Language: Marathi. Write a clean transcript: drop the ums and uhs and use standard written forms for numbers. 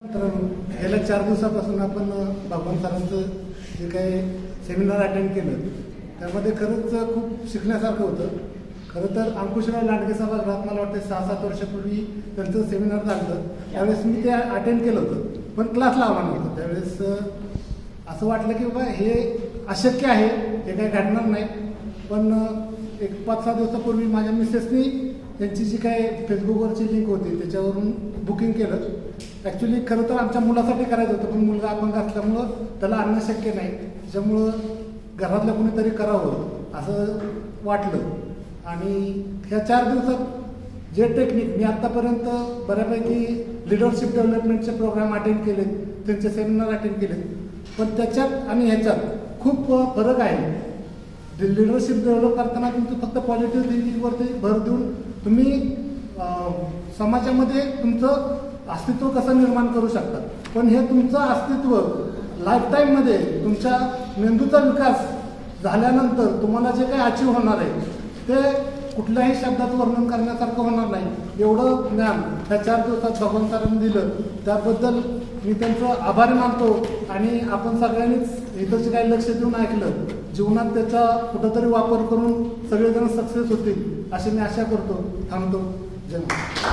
तर गेल्या 4 दिवसापासून आपण भगवान सरांचं जे काही सेमिनार अटेंड केलं त्यामध्ये खरंच खूप शिकण्यासारखं होतं. खरं तर अंकुशराव लांडगे सभागृहात मला वाटतं 6-7 वर्षापूर्वी त्यांचं सेमिनार झालं. त्यावेळेस मी ते अटेंड केलं होतं, पण क्लास लावला नव्हता. त्यावेळेस असं वाटलं की बाबा हे अशक्य आहे, हे काही घडणार नाही. पण एक 5-6 दिवसापूर्वी माझ्या मिसेसनी त्यांची जी काही फेसबुकवरची लिंक होती त्याच्यावरून बुकिंग केलं. ॲक्च्युली खरं तर आमच्या मुलासाठी करायचं होतं, पण मुलगा अपंग असल्यामुळं त्याला आणणं शक्य नाही. त्याच्यामुळं घरातलं कोणीतरी करावं असं वाटलं. आणि ह्या 4 दिवसात जे टेक्निक मी आत्तापर्यंत बऱ्यापैकी लिडरशिप डेव्हलपमेंटचे प्रोग्राम अटेंड केले, त्यांचे सेमिनार अटेंड केले, पण त्याच्यात आणि ह्याच्यात खूप फरक आहे. लिडरशिप डेव्हलप करताना तुमचं फक्त पॉझिटिव्ह थिंकिंगवरती भर देऊन तुम्ही समाजामध्ये तुमचं अस्तित्व कसं निर्माण करू शकता. पण हे तुमचं अस्तित्व लाईफटाईममध्ये तुमच्या मेंदूचा विकास झाल्यानंतर तुम्हाला जे काही अचीव होणार आहे ते कुठल्याही शब्दात वर्णन करण्यासारखं होणार नाही. एवढं ज्ञान ह्या 4 दिवसात भगवान सरांनी दिलं, त्याबद्दल मी त्यांचं आभारी मानतो. आणि आपण सगळ्यांनीच इथं जे काही लक्ष देऊन ऐकलं, जीवनात त्याचा कुठंतरी वापर करून सगळेजण सक्सेस होतील अशी मी आशा करतो. थांबतो. जय